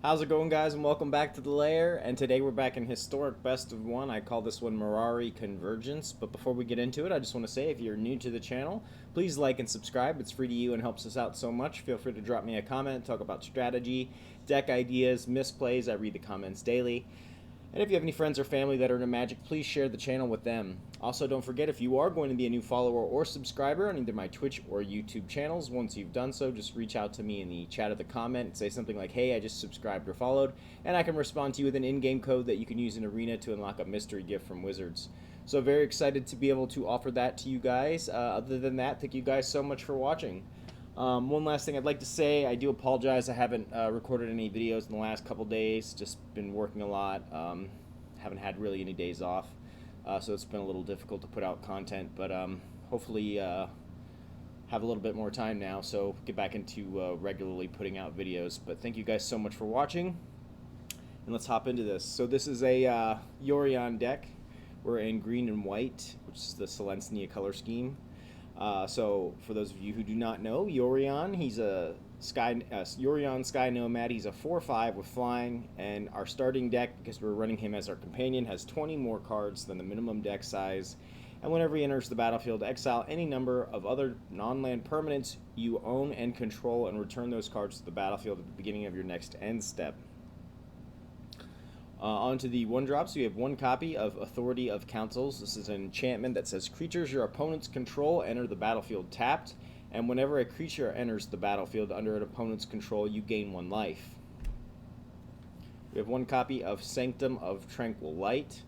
How's it going, guys, and welcome back to the LAIR. And today we're back in Historic Best of 1. I call this one MIRARI'S Convergence. But before we get into it, I just want to say, if you're new to the channel, please like and subscribe. It's free to you and helps us out so much. Feel free to drop me a comment, talk about strategy, deck ideas, misplays. I read the comments daily. And if you have any friends or family that are into Magic, please share the channel with them. Also, don't forget, if you are going to be a new follower or subscriber on either my Twitch or YouTube channels, once you've done so, just reach out to me in the chat of the comment and say something like, hey, I just subscribed or followed, and I can respond to you with an in-game code that you can use in Arena to unlock a mystery gift from Wizards. So very excited to be able to offer that to you guys. Other than that, thank you guys so much for watching. One last thing I'd like to say, I do apologize, I haven't recorded any videos in the last couple days, just been working a lot, haven't had really any days off, so it's been a little difficult to put out content, but hopefully have a little bit more time now, so get back into regularly putting out videos. But thank you guys so much for watching, and let's hop into this. So this is a Yorion deck. We're in green and white, which is the SELENYA color scheme. So for those of you who do not know, Yorion, he's a Yorion Sky Nomad. He's a 4/5 with flying, and our starting deck, because we're running him as our companion, has 20 more cards than the minimum deck size. And whenever he enters the battlefield, exile any number of other non-land permanents you own and control, and return those cards to the battlefield at the beginning of your next end step. Onto the 1-drops, we have one copy of Authority of Consuls. This is an enchantment that says creatures your opponents control enter the battlefield tapped, and whenever a creature enters the battlefield under an opponent's control, you gain 1 life. We have one copy of Sanctum of Tranquil Light.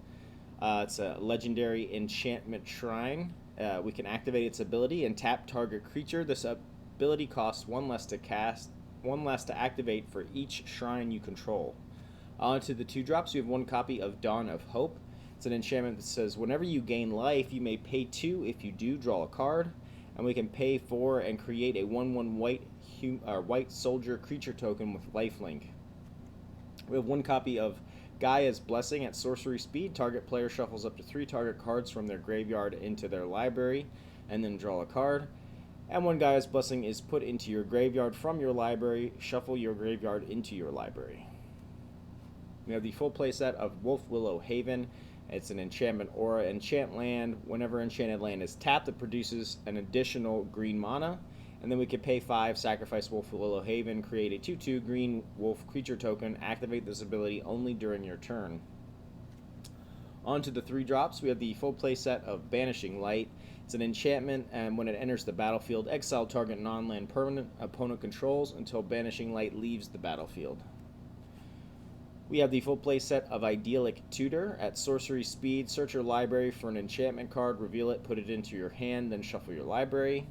It's a legendary enchantment shrine. We can activate its ability and tap target creature. This ability costs 1 less to cast, 1 less to activate for each shrine you control. Onto the 2-drops, we have one copy of Dawn of Hope. It's an enchantment that says whenever you gain life, you may pay 2. If you do, draw a card. And we can pay 4 and create a 1/1 white soldier creature token with lifelink. We have one copy of Gaia's Blessing. At sorcery speed, target player shuffles up to 3 target cards from their graveyard into their library, and then draw a card. And when Gaia's Blessing is put into your graveyard from your library, shuffle your graveyard into your library. We have the full playset of Wolfwillow Haven. It's an enchantment aura enchant land. Whenever enchanted land is tapped, it produces an additional green mana. And then we can pay 5, sacrifice Wolfwillow Haven, create a 2/2 green wolf creature token, activate this ability only during your turn. On to the 3-drops, we have the full playset of Banishing Light. It's an enchantment, and when it enters the battlefield, exile target non-land permanent opponent controls until Banishing Light leaves the battlefield. We have the full playset of Idyllic Tutor. At sorcery speed, search your library for an enchantment card, reveal it, put it into your hand, then shuffle your library.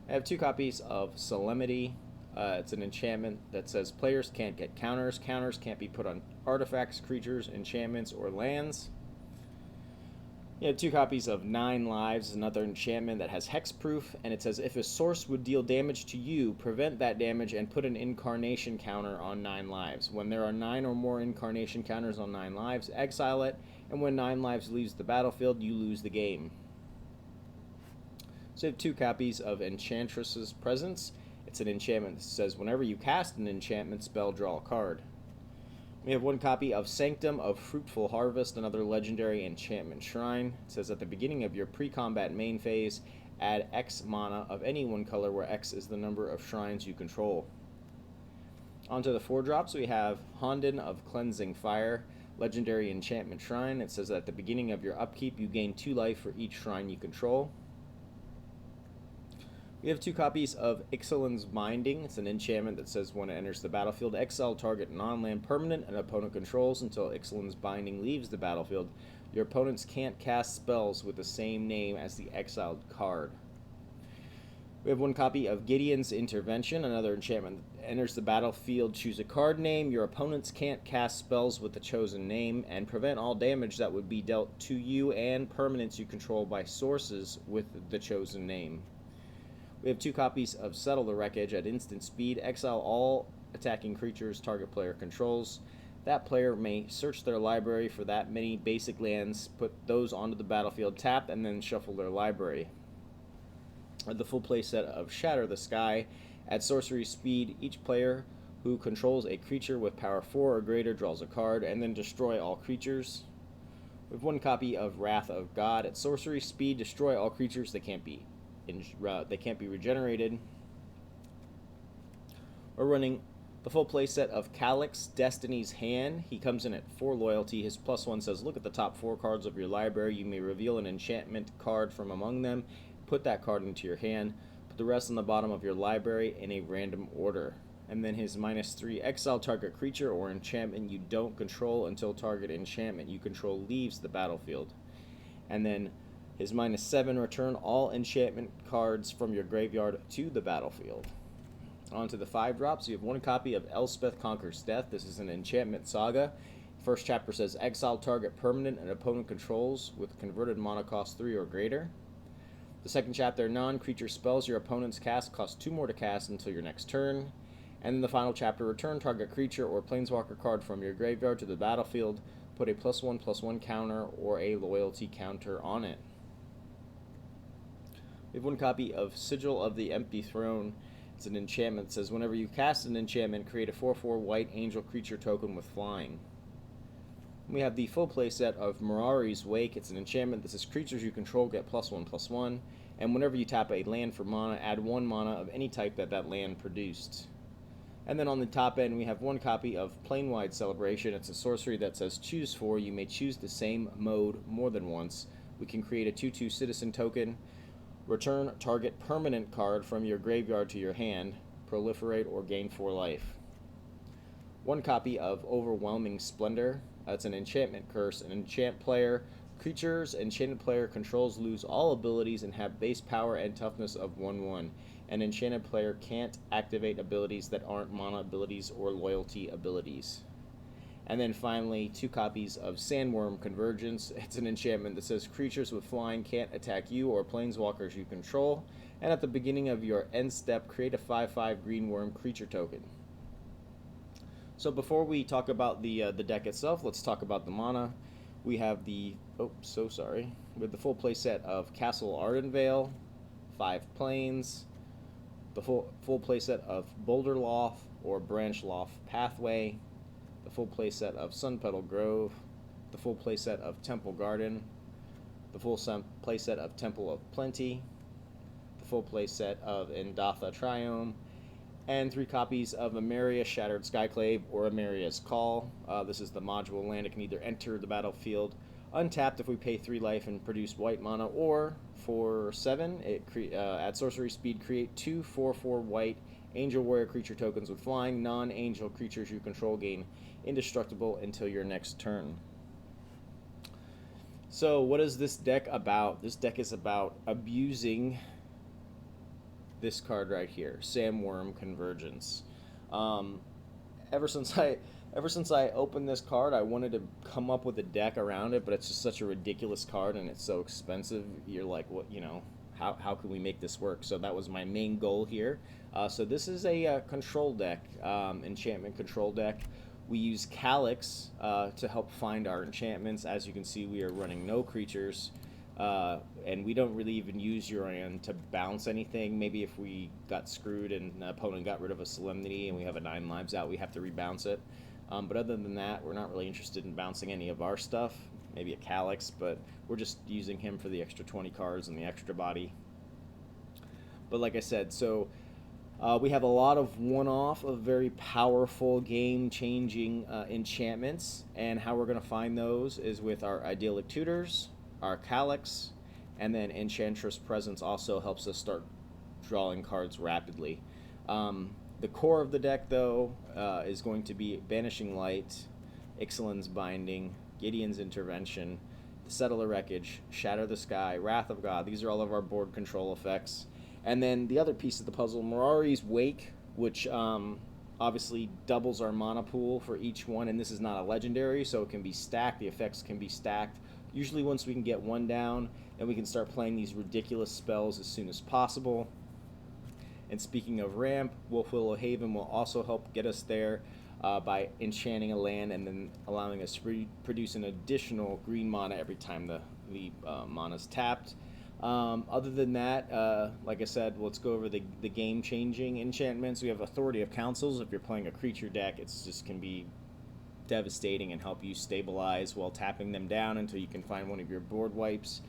I have 2 copies of Solemnity. It's an enchantment that says players can't get counters. Counters can't be put on artifacts, creatures, enchantments, or lands. You have 2 copies of 9 Lives, another enchantment that has hexproof, and it says if a source would deal damage to you, prevent that damage and put an incarnation counter on 9 lives. When there are 9 or more incarnation counters on 9 lives, exile it, and when 9 lives leaves the battlefield, you lose the game. So you have 2 copies of Enchantress's Presence. It's an enchantment that says whenever you cast an enchantment spell, draw a card. We have 1 copy of Sanctum of Fruitful Harvest, another legendary enchantment shrine. It says at the beginning of your pre-combat main phase, add X mana of any 1 color where X is the number of shrines you control. Onto the 4-drops, we have Honden of Cleansing Fire, legendary enchantment shrine. It says at the beginning of your upkeep, you gain 2 life for each shrine you control. We have 2 copies of Ixalan's Binding. It's an enchantment that says when it enters the battlefield, exile target non-land permanent and opponent controls until Ixalan's Binding leaves the battlefield. Your opponents can't cast spells with the same name as the exiled card. We have 1 copy of Gideon's Intervention, another enchantment that enters the battlefield, choose a card name. Your opponents can't cast spells with the chosen name, and prevent all damage that would be dealt to you and permanents you control by sources with the chosen name. We have 2 copies of Settle the Wreckage. At instant speed, exile all attacking creatures target player controls. That player may search their library for that many basic lands, put those onto the battlefield, tap, and then shuffle their library. The full playset of Shatter the Sky. At sorcery speed, each player who controls a creature with power 4 or greater draws a card, and then destroy all creatures. We have 1 copy of Wrath of God. At sorcery speed, destroy all creatures that can't be regenerated. We're running the full playset of Calix, Destiny's Hand. He comes in at 4 loyalty. His +1 says, look at the top 4 cards of your library. You may reveal an enchantment card from among them. Put that card into your hand. Put the rest on the bottom of your library in a random order. And then his -3, exile target creature or enchantment you don't control until target enchantment you control leaves the battlefield. And then his -7, return all enchantment cards from your graveyard to the battlefield. On to the 5-drops. You have 1 copy of Elspeth Conquers Death. This is an enchantment saga. First chapter says, exile target permanent an opponent controls with converted mana cost 3 or greater. The second chapter, non-creature spells your opponents cast cost 2 more to cast until your next turn. And then the final chapter, return target creature or planeswalker card from your graveyard to the battlefield. Put a +1/+1 counter or a loyalty counter on it. We have 1 copy of Sigil of the Empty Throne. It's an enchantment that says, whenever you cast an enchantment, create a 4/4 white angel creature token with flying. We have the full playset of Mirari's Wake. It's an enchantment that says, creatures you control get +1/+1. And whenever you tap a land for mana, add 1 mana of any type that land produced. And then on the top end, we have 1 copy of Planewide Celebration. It's a sorcery that says, choose 4. You may choose the same mode more than once. We can create a 2/2 citizen token. Return target permanent card from your graveyard to your hand. Proliferate or gain 4 life. 1 copy of Overwhelming Splendor. It's an enchantment curse. An enchant player. Creatures enchanted player controls lose all abilities and have base power and toughness of 1/1. An enchanted player can't activate abilities that aren't mana abilities or loyalty abilities. And then finally, 2 copies of Sandwurm Convergence. It's an enchantment that says creatures with flying can't attack you or planeswalkers you control. And at the beginning of your end step, create a 5/5 green worm creature token. So before we talk about the deck itself, let's talk about the mana. We have the with the full playset of Castle Ardenvale, 5 planes. The full playset of Boulderloft or Branchloft Pathway, the full playset of Sunpetal Grove, the full playset of Temple Garden, the full playset of Temple of Plenty, the full playset of Indatha Triome, and 3 copies of Emeria, Shattered Skyclave, or Emeria's Call. This is the modular land. It can either enter the battlefield untapped if we pay 3 life and produce white mana, or for 7, at sorcery speed, create 2 4/4 white angel warrior creature tokens with flying. Non-angel creatures you control gain indestructible until your next turn. So what is this deck about? This deck is about abusing this card right here, Sandwurm Convergence. Ever since I opened this card, I wanted to come up with a deck around it, but it's just such a ridiculous card and it's so expensive. You're like, what, how can we make this work? So that was my main goal here. So this is a control deck, enchantment control deck. We use Calix to help find our enchantments. As you can see, we are running no creatures. And we don't really even use Yorion to bounce anything. Maybe if we got screwed and the opponent got rid of a Solemnity and we have a 9 lives out, we have to rebounce it. But other than that, we're not really interested in bouncing any of our stuff. Maybe a Calix, but we're just using him for the extra 20 cards and the extra body. But like I said, so we have a lot of one-off of very powerful game-changing enchantments, and how we're going to find those is with our Idyllic Tutors, our Calix, and then Enchantress Presence also helps us start drawing cards rapidly. The core of the deck, though, is going to be Banishing Light, Ixalan's Binding, Gideon's Intervention, the Settler Wreckage, Shatter the Sky, Wrath of God. These are all of our board control effects. And then the other piece of the puzzle, Mirari's Wake, which obviously doubles our mana pool for each one, and this is not a legendary, so it can be stacked. The effects can be stacked. Usually once we can get one down, then we can start playing these ridiculous spells as soon as possible. And speaking of ramp, Wolfwillow Haven will also help get us there by enchanting a land and then allowing us to produce an additional green mana every time the mana's tapped. Other than that, like I said, let's go over the game-changing enchantments. We have Authority of Councils. If you're playing a creature deck, it's just can be devastating and help you stabilize while tapping them down until you can find one of your board wipes.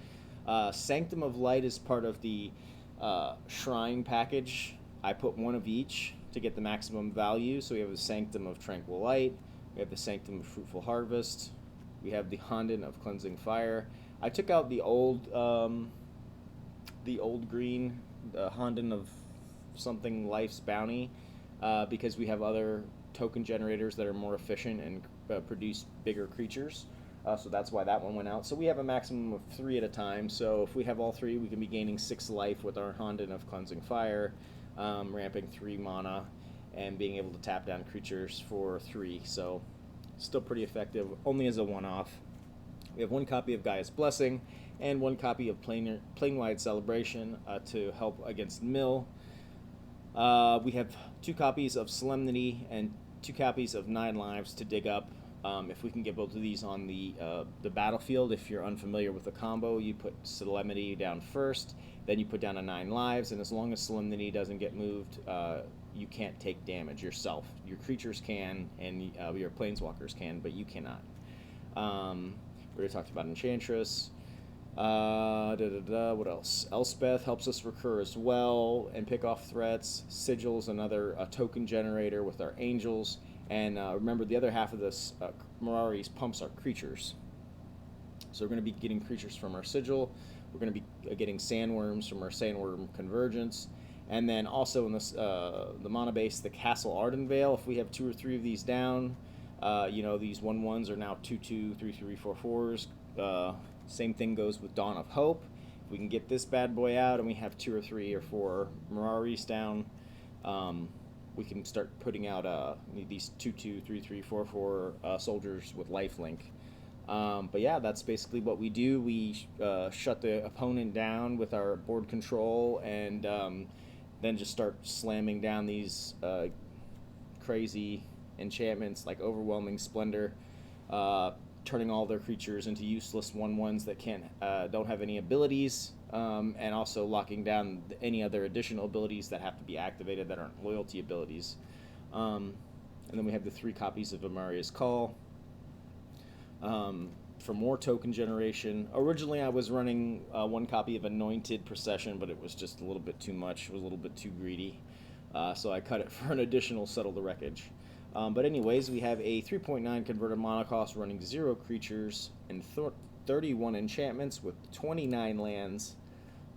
Sanctum of Light is part of the Shrine package. I put one of each to get the maximum value. So we have the Sanctum of Tranquil Light. We have the Sanctum of Fruitful Harvest. We have the Honden of Cleansing Fire. I took out the old green, the Honden of something Life's Bounty, because we have other token generators that are more efficient and produce bigger creatures. So that's why that one went out. So we have a maximum of 3 at a time. So if we have all 3, we can be gaining 6 life with our Honden of Cleansing Fire, ramping 3 mana, and being able to tap down creatures for 3. So still pretty effective, only as a one-off. We have 1 copy of Gaia's Blessing and 1 copy of Planewide Celebration to help against mill. We have 2 copies of Solemnity and 2 copies of 9 Lives to dig up. If we can get both of these on the battlefield, if you're unfamiliar with the combo, you put Solemnity down first, then you put down a 9 Lives, and as long as Solemnity doesn't get moved, you can't take damage yourself. Your creatures can, and your planeswalkers can, but you cannot. We already talked about Enchantress. What else? Elspeth helps us recur as well and pick off threats. Sigil's another token generator with our angels. And remember, the other half of this, Mirari's pumps our creatures. So we're going to be getting creatures from our Sigil. We're going to be getting sandworms from our Sandwurm Convergence. And then also in this, the mana base, the Castle Ardenvale. If we have 2 or 3 of these down, these 1/1s are now 2/2, 3/3, 4/4s. Same thing goes with Dawn of Hope. If we can get this bad boy out and we have 2 or 3 or 4 Mirari's down, we can start putting out these 2/2, 3/3, 4/4 soldiers with lifelink. But yeah, that's basically what we do. We shut the opponent down with our board control, and then just start slamming down these crazy enchantments like Overwhelming Splendor, turning all their creatures into useless 1/1s that don't have any abilities, and also locking down any other additional abilities that have to be activated that aren't loyalty abilities. And then we have the 3 copies of Emeria's Call. For more token generation, originally I was running 1 copy of Anointed Procession, but it was just a little bit too much. It was a little bit too greedy, so I cut it for an additional Settle the Wreckage. But anyways, we have a 3.9 converted mana cost running 0 creatures and 31 enchantments with 29 lands,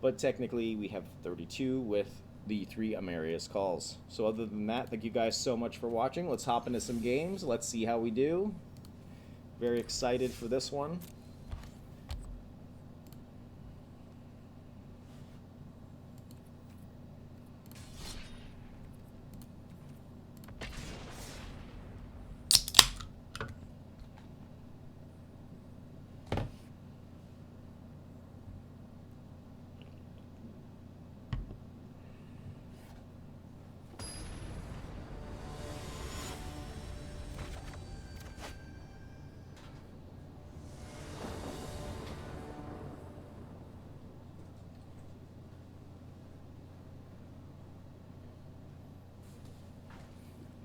but technically we have 32 with the 3 Emeria's Calls. So other than that, thank you guys so much for watching. Let's hop into some games. Let's see how we do. Very excited for this one.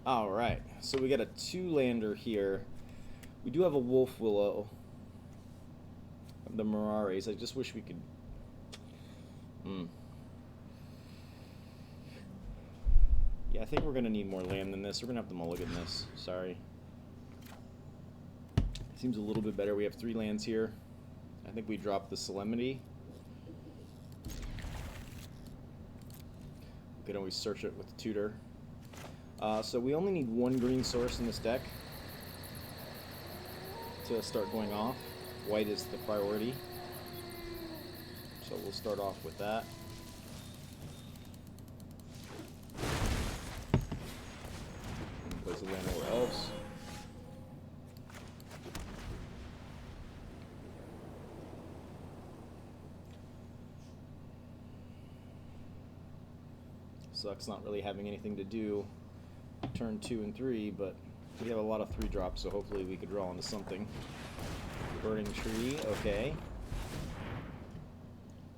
Alright, so we got a 2-lander here. We do have a Wolfwillow of the Mirari's. I just wish we could... Yeah, I think we're going to need more land than this. We're going to have to mulligan this. Sorry. Seems a little bit better. We have 3 lands here. I think we dropped the Solemnity. We can always search it with the Tutor. So we only need 1 green source in this deck to start going off. White is the priority. So we'll start off with that. Place a land over Elves. Sucks not really having anything to do turn 2 and 3, but we have a lot of 3 drops, so hopefully we could draw into something. Burning Tree, okay.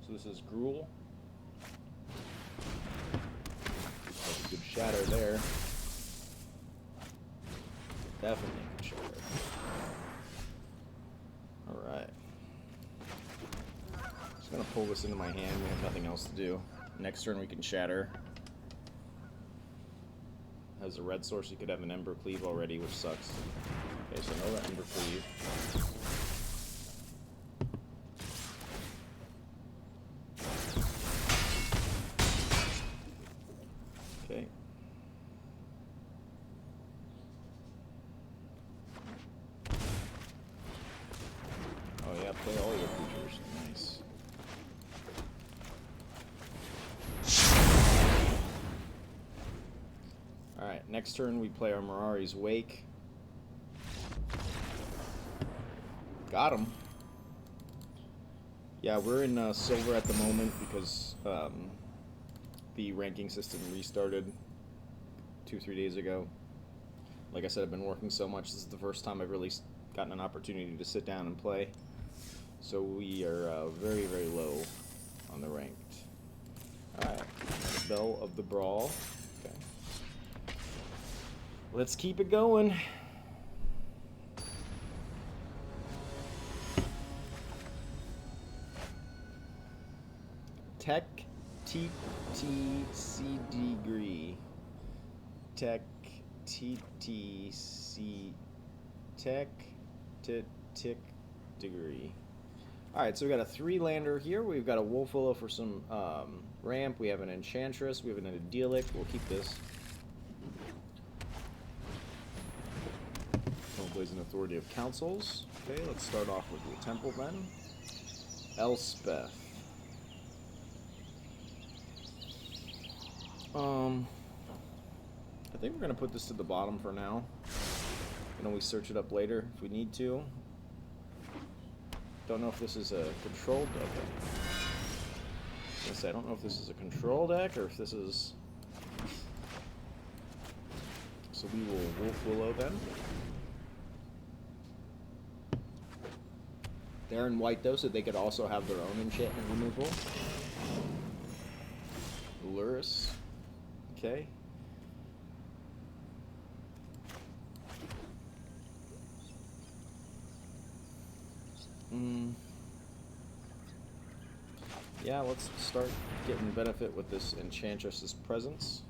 So this is Gruul. That's a good shatter there. Definitely a good shatter. Alright. Just gonna pull this into my hand. We have nothing else to do. Next turn we can shatter. As a red source, you could have an Ember Cleave already, which sucks. Okay, so no Ember Cleave. Okay. Oh yeah, play all your creatures. Nice. Alright, next turn we play our Mirari's Wake. Got him. Yeah, we're in silver at the moment because the ranking system restarted 2-3 days ago. Like I said, I've been working so much. This is the first time I've really gotten an opportunity to sit down and play. So we are very, very low on the ranked. Alright, Bell of the Brawl. Okay. Let's keep it going. Tech TTC degree. Tech TTC Tech Tick degree. Alright, so we got a 3-lander here. We've got a Wolfwillow for some ramp. We have an Enchantress. We have an Idyllic. We'll keep this. Blazing Authority of Councils. Okay, let's start off with the Temple then. Elspeth. I think we're gonna put this to the bottom for now. And then we search it up later if we need to. Don't know if this is a control deck. I don't know if this is a control deck or if this is. So we will Wolfwillow then. They're in white though, so they could also have their own enchantment removal. Luris. Okay. Yeah, let's start getting benefit with this Enchantress's presence.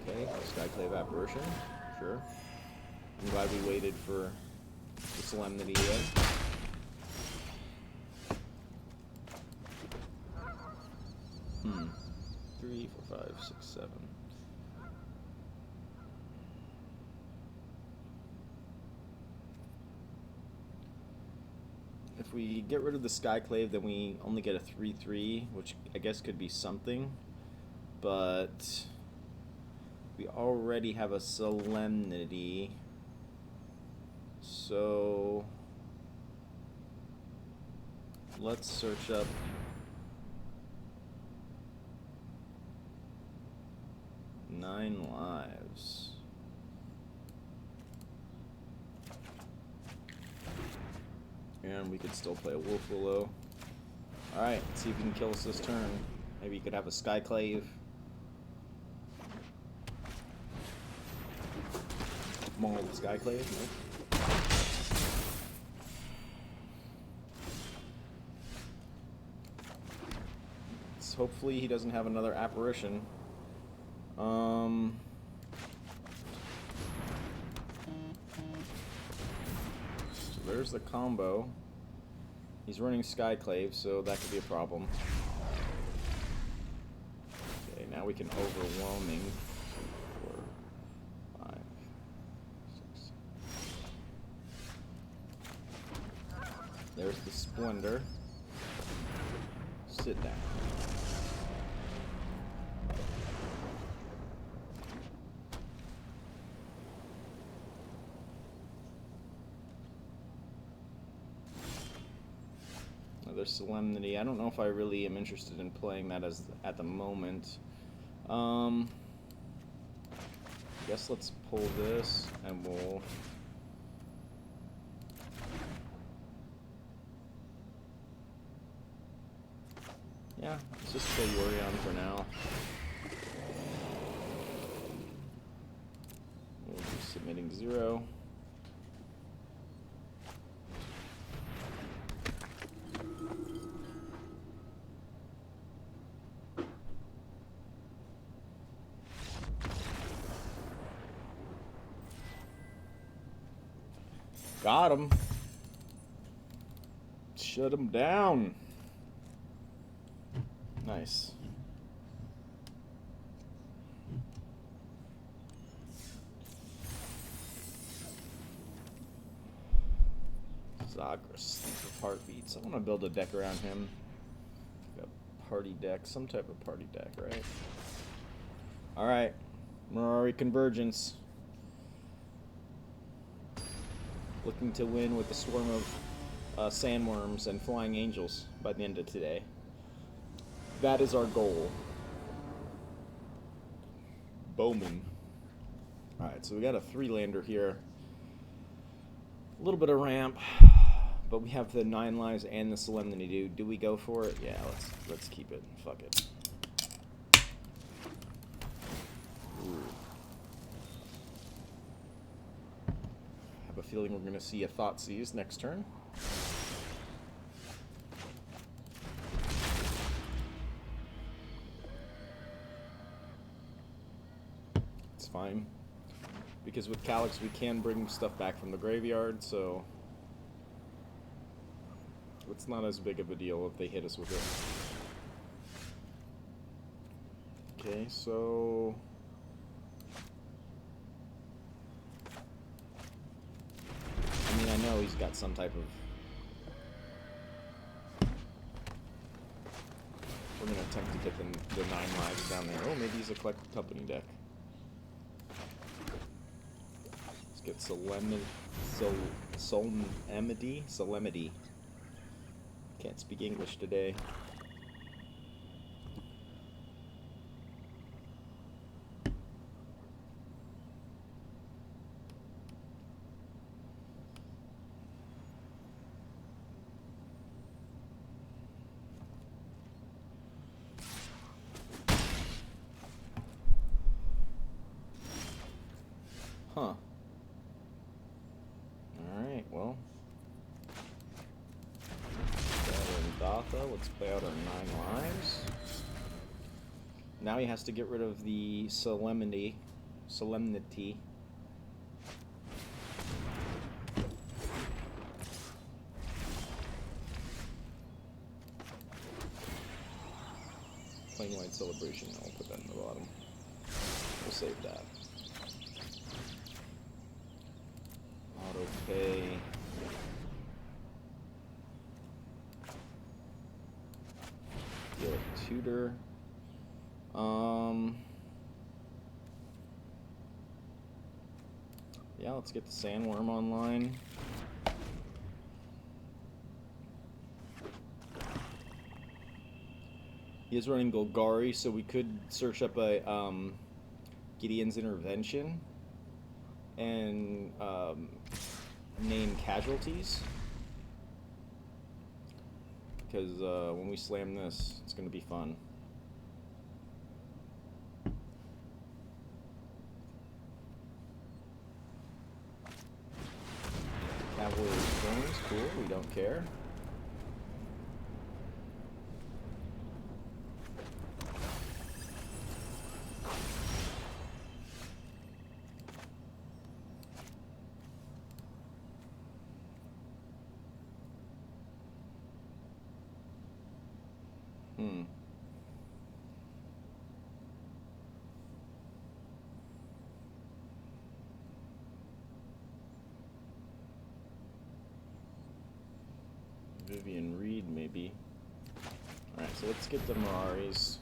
Okay, Skyclave Apparition. Sure. I'm glad we waited for the Solemnity yet. Three, four, five, six, seven. If we get rid of the Skyclave, then we only get a 3/3, which I guess could be something. But we already have a Solemnity. So let's search up Nine lives. And we could still play a Wolfwillow. Alright, let's see if we can kill us this turn. Maybe you could have a Skyclave. Maul the Skyclave, nope. Hopefully he doesn't have another apparition. So there's the combo. He's running Skyclave, so that could be a problem. Okay, now we can overwhelming. 4, 5, 6. There's the Splendor. Sit down. There's Solemnity. I don't know if I really am interested in playing that as at the moment. I guess let's pull this and we'll Let's just play Yorion for now. We'll be submitting 0. Got him. Shut him down. Nice. Zagras, Thief of Heartbeats. I want to build a deck around him. Like a party deck, some type of party deck, right? Alright. Mirari Convergence. Looking to win with a swarm of sandworms and flying angels by the end of today. That is our goal. Bowman. Alright, so we got a 3-lander here. A little bit of ramp, but we have the 9 lives and the Solemnity. Do we go for it? Yeah, let's keep it. Fuck it. Ooh. Have a feeling we're gonna see a Thoughtseize next turn. It's fine. Because with Calix we can bring stuff back from the graveyard, so it's not as big of a deal if they hit us with it. Okay, so I mean, I know he's got some type of... We're gonna attempt to get the 9 lives down there. Oh, maybe he's a collected company deck. Get Solemnity. Can't speak English today. Huh. Alright, well. Indatha, let's play out our 9 lives. Now he has to get rid of the Solemnity. Plain White Celebration, I'll put that in the bottom. We'll save that. Auto-pay. Idyllic Tutor. Yeah, let's get the Sandwurm online. He is running Golgari, so we could search up a Gideon's Intervention and name casualties. Because when we slam this, it's going to be fun. Cavalier's Drones, cool, we don't care. Vivian Reed, maybe. Alright, so let's get the MIRARI'S.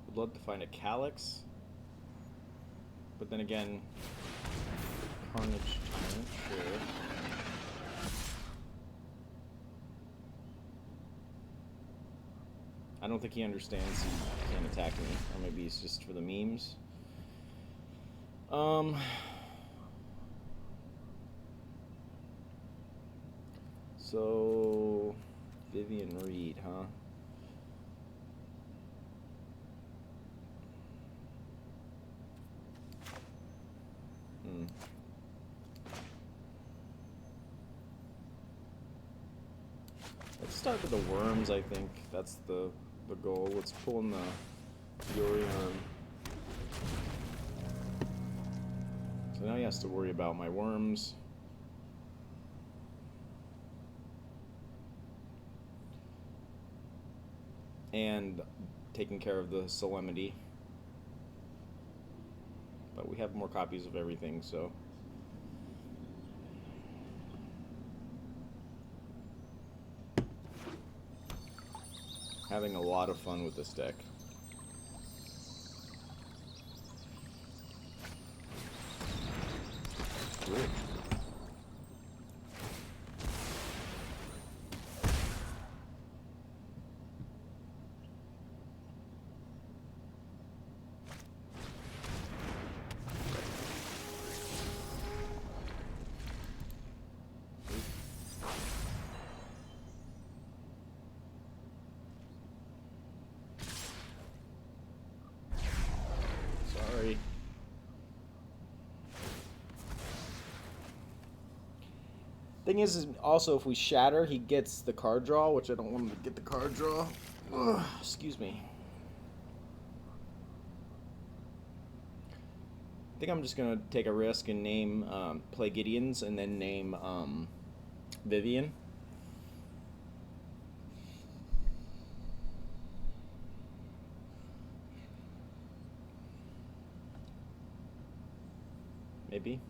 Would love to find a Calix. But then again, Carnage Tyrant, sure. I don't think he understands he can't attack me. Or maybe it's just for the memes. So Vivian Reed, huh? Let's start with the worms, I think. That's the goal. Let's pull in the Yorion. So now he has to worry about my worms. And taking care of the Solemnity. But we have more copies of everything, so... Having a lot of fun with this deck. Cool. Thing is also if we shatter, he gets the card draw, which I don't want him to get the card draw. Ugh, excuse me. I think I'm just gonna take a risk and name play Gideon's and then name Vivian. Maybe.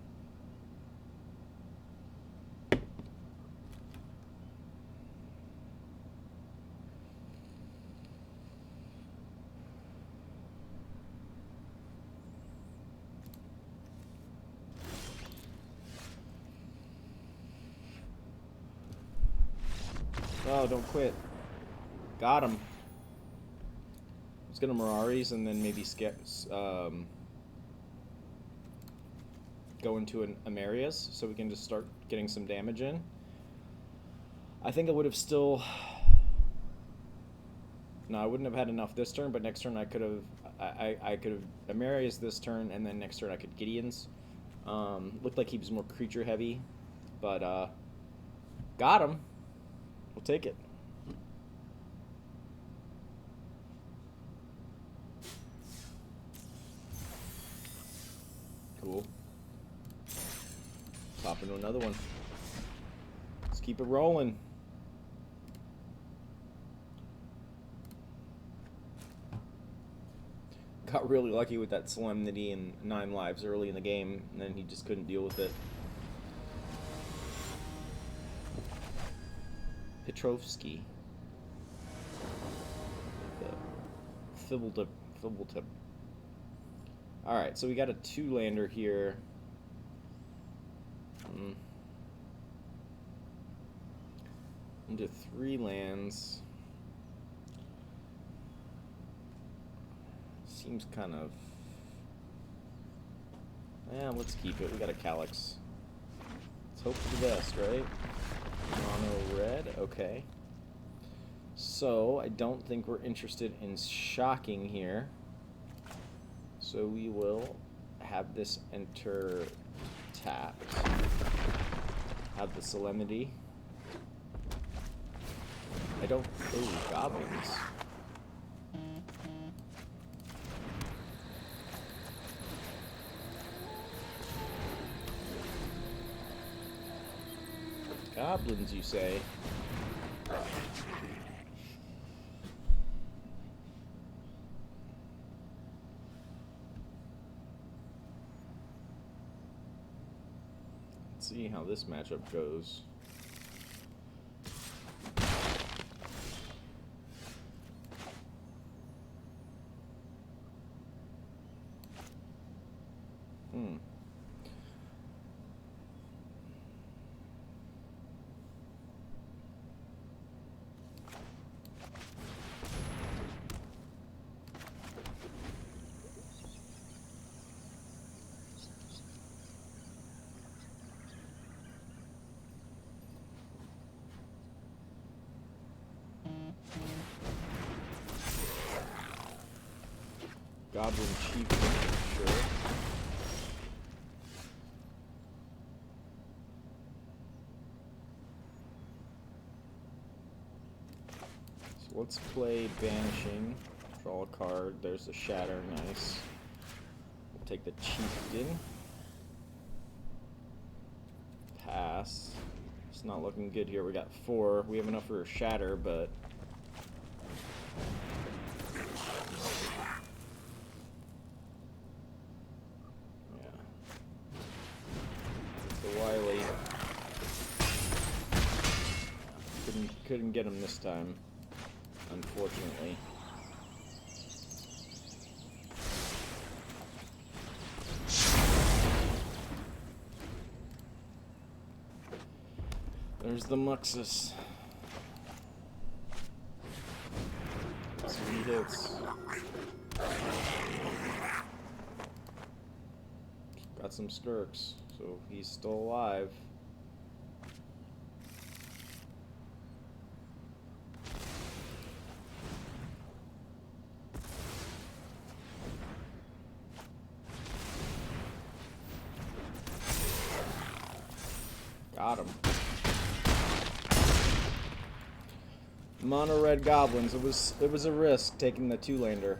Oh, don't quit. Got him. I was gonna MIRARI'S and then maybe go into an Emeria's so we can just start getting some damage in. I think I would have still... No, I wouldn't have had enough this turn, but next turn I could have... I could have Emeria's this turn, and then next turn I could Gideon's. Looked like he was more creature heavy, but got him. We'll take it. Cool. Pop into another one. Let's keep it rolling. Got really lucky with that Solemnity and 9 lives early in the game, and then he just couldn't deal with it. Petrovsky. Thibbletip. Alright, so we got a 2-lander here. Into 3 lands. Seems kind of... Yeah, let's keep it. We got a Calix. Let's hope for the best, right? Mono red, okay. So, I don't think we're interested in shocking here. So we will have this enter tapped. Have the Solemnity. I don't... Ooh, goblins. Goblins, you say? Let's see how this matchup goes. Goblin Chief, for sure. So let's play Banishing. Draw a card. There's the Shatter. Nice. We'll take the Chieftain. Pass. It's not looking good here. We got 4. We have enough for a Shatter, but yeah. The Wily. Couldn't get him this time, unfortunately. There's the Muxus. 3 hits. Got some skirks, so he's still alive. Got him. Mono red goblins. It was a risk taking the 2-lander.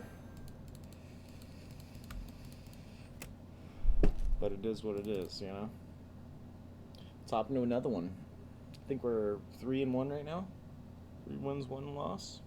But it is what it is, you know. Let's hop into another one. I think we're 3-1 right now. 3 wins, 1 loss.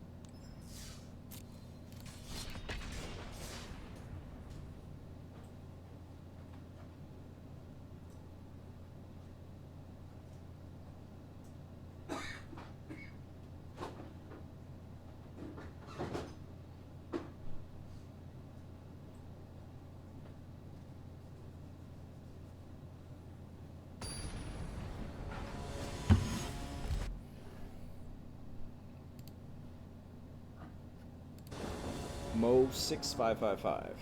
Mo 6555.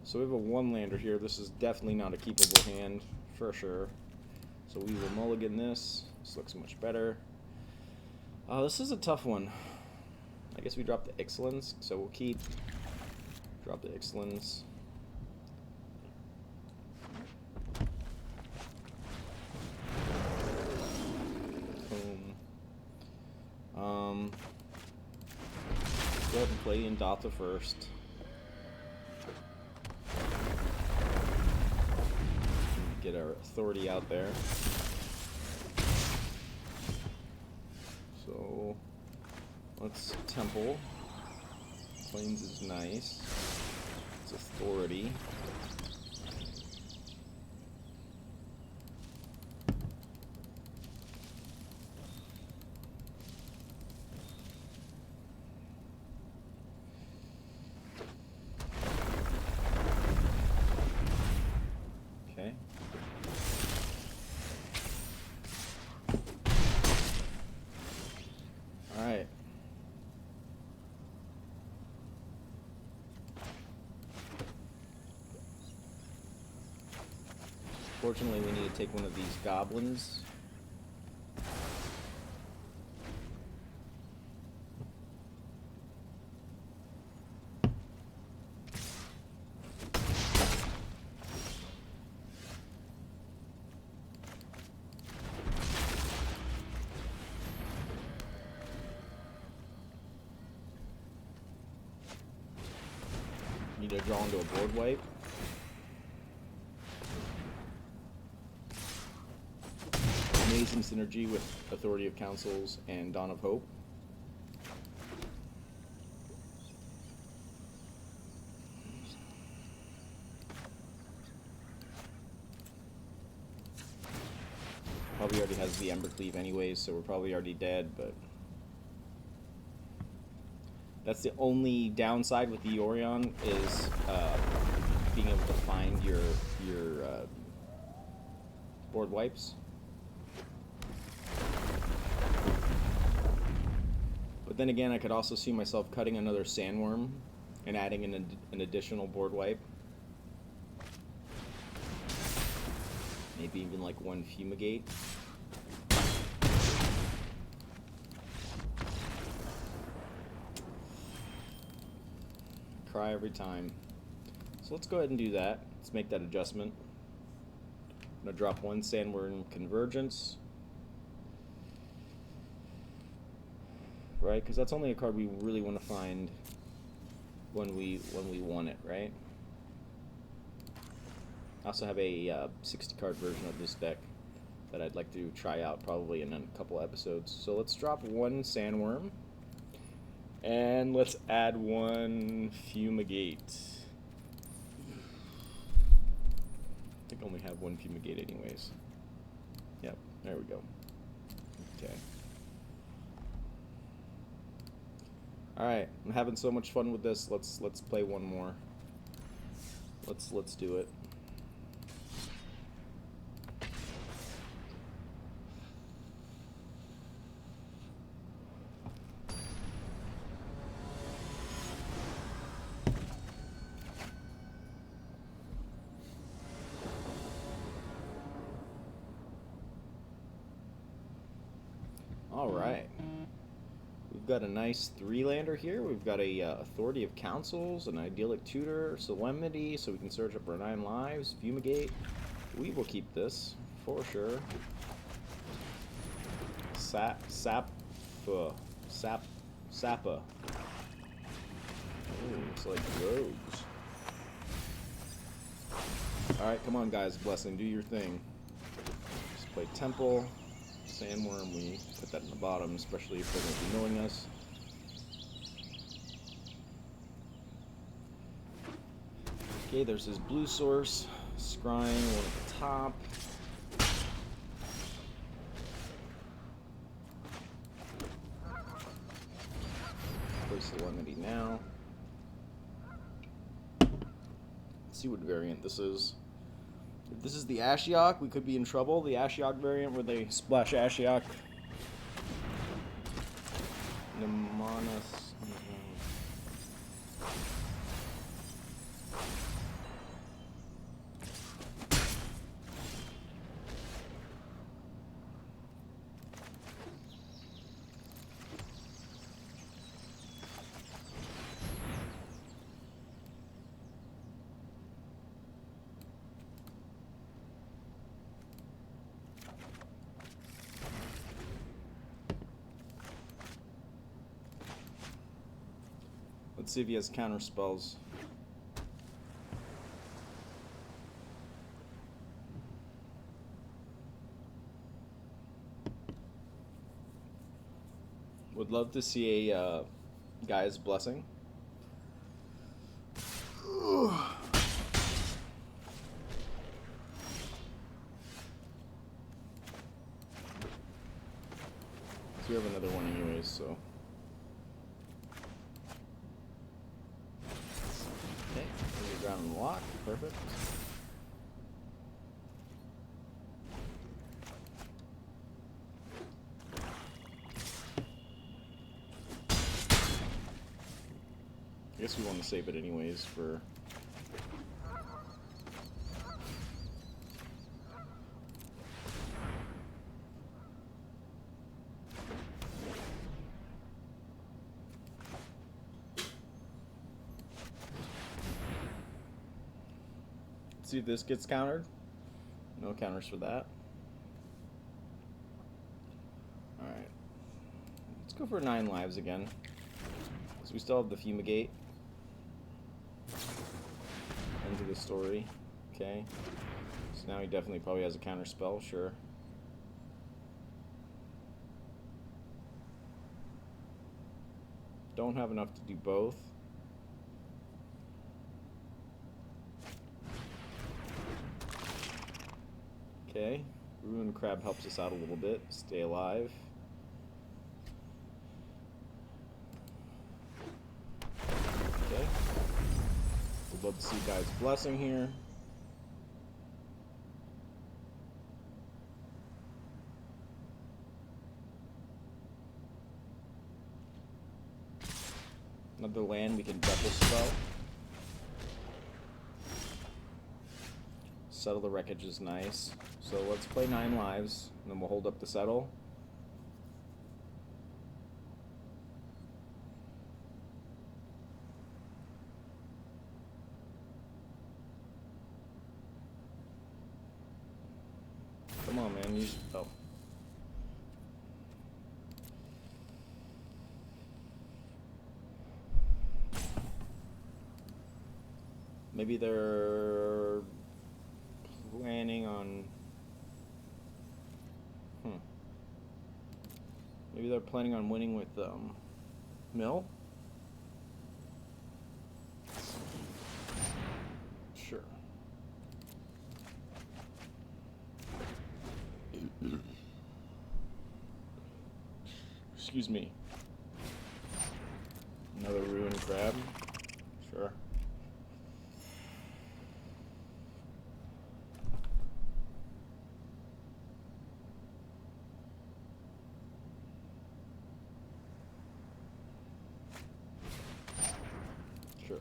So we have a 1-lander here. This is definitely not a keepable hand, for sure. So we will mulligan this. This looks much better. This is a tough one. I guess we drop the Ixalans, so we'll keep. Drop the Ixalans. Boom. Go ahead and play Indatha first. Get our authority out there. So let's temple. Plains is nice. It's authority. Fortunately, we need to take one of these goblins. Need to draw into a board wipe. Amazing synergy with Authority of Consuls and Dawn of Hope. Probably already has the Embercleave anyways, so we're probably already dead, but that's the only downside with the Yorion is being able to find your board wipes. But then again, I could also see myself cutting another Sandwurm and adding an additional board wipe. Maybe even like 1 Fumigate. cry every time. So let's go ahead and do that. Let's make that adjustment. I'm going to drop one Sandwurm Convergence. Right, because that's only a card we really want to find when we want it, right? I also have a 60 card version of this deck that I'd like to try out probably in a couple episodes. So let's drop one Sandwurm, and let's add one Fumigate. I think I only have one Fumigate anyways. Yep, there we go. Okay. Alright, I'm having so much fun with this. Let's play one more. Let's do it. Alright. We've got a nice 3-lander here. We've got a Authority of Councils, an Idyllic Tutor, Solemnity, so we can search up for 9 lives, Fumigate. We will keep this, for sure. Sappa. Ooh, it's like rogues. Alright, come on guys, Blessing, do your thing. Just play Temple. Sandwurm, we put that in the bottom, especially if they're going to be knowing us. Okay, there's his blue source. Scrying, one at the top. Play Solemnity now. Let's see what variant this is. If this is the Ashiok, we could be in trouble. The Ashiok variant where they splash Ashiok. Nemonas. Let's see if he has counter spells. Would love to see a Guy's Blessing. So we have another one anyways, so. Ground and lock, perfect. I guess we want to save it anyways for. See if this gets countered. No counters for that. Alright. Let's go for 9 lives again. So we still have the Fumigate. End of the story. Okay. So now he definitely probably has a counter spell, sure. Don't have enough to do both. Okay, Ruin Crab helps us out a little bit. Stay alive. Okay. Would love to see Guy's Blessing here. Another land we can double spell. Settle the Wreckage is nice. So let's play 9 lives, and then we'll hold up the settle. man. You oh. Maybe they're planning on... Maybe they're planning on winning with Mill? Sure. Excuse me. Another ruined crab? Sure. Sure.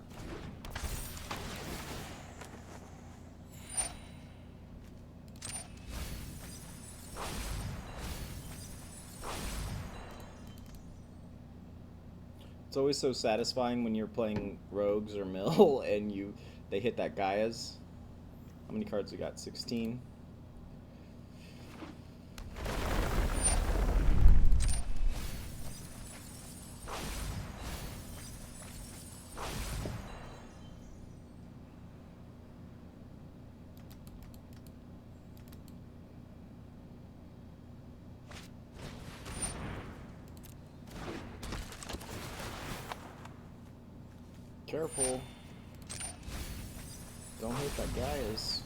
It's always so satisfying when you're playing rogues or mill and they hit that Gaia's. How many cards we got? 16. Careful. Don't hit that Gaia's.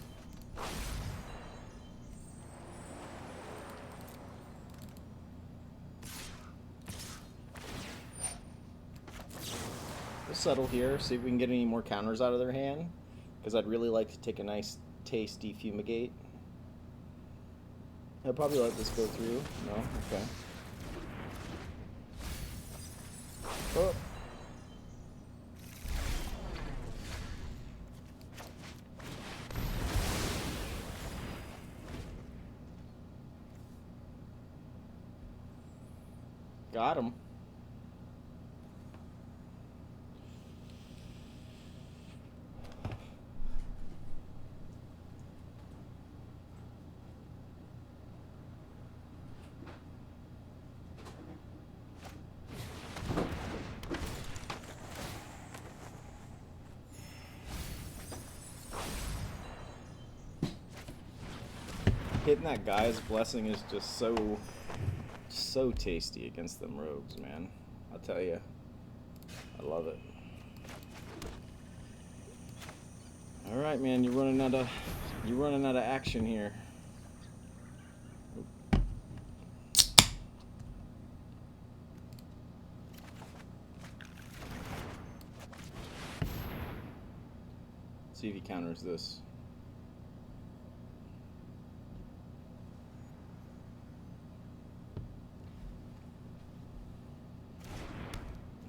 We'll settle here, see if we can get any more counters out of their hand. Because I'd really like to take a nice, tasty Fumigate. I'll probably let this go through. No? Okay. Oh. Got him. Hitting that guy's blessing is just so tasty against them rogues, man. I'll tell you. I love it. All right, man, you're running out of action here. Let's see if he counters this.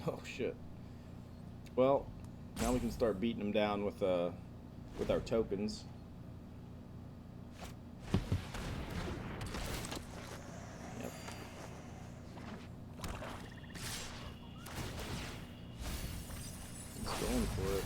Oh shit. Well, now we can start beating them down with our tokens. Yep. He's going for it.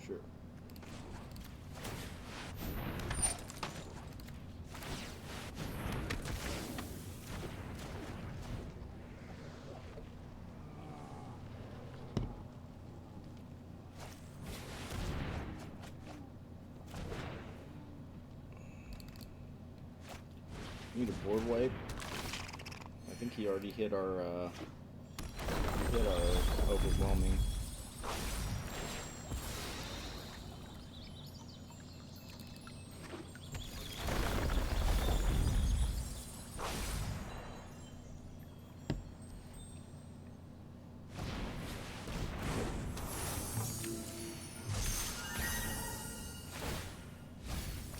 Sure. Need a board wipe. I think he already hit our overwhelming.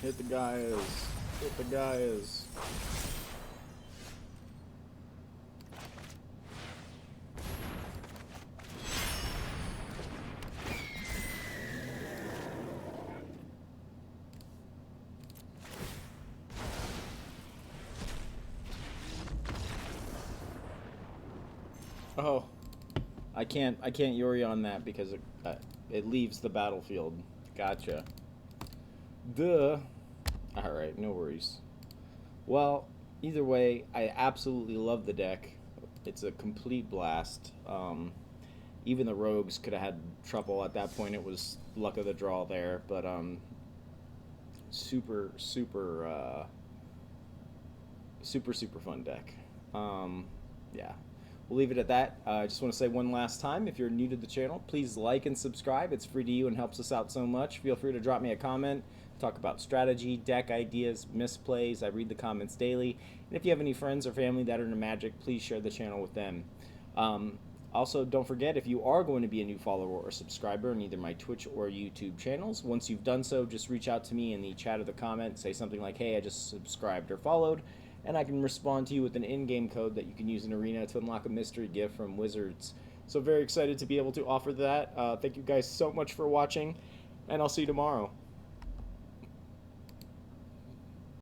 Hit the guys. Hit the guys. Oh, I can't Yorion that because it leaves the battlefield. Gotcha. Duh. Alright, no worries. Well, either way, I absolutely love the deck. It's a complete blast. Even the rogues could have had trouble at that point. It was luck of the draw there, but super fun deck. Yeah. We'll leave it at that. I just want to say one last time, if you're new to the channel, please like and subscribe. It's free to you and helps us out so much. Feel free to drop me a comment, talk about strategy, deck ideas, misplays. I read the comments daily. And if you have any friends or family that are into Magic, please share the channel with them. Also, don't forget, if you are going to be a new follower or subscriber in either my Twitch or YouTube channels, once you've done so, just reach out to me in the chat or the comment, say something like, hey, I just subscribed or followed, and I can respond to you with an in-game code that you can use in Arena to unlock a mystery gift from Wizards. So very excited to be able to offer that. Thank you guys so much for watching, and I'll see you tomorrow.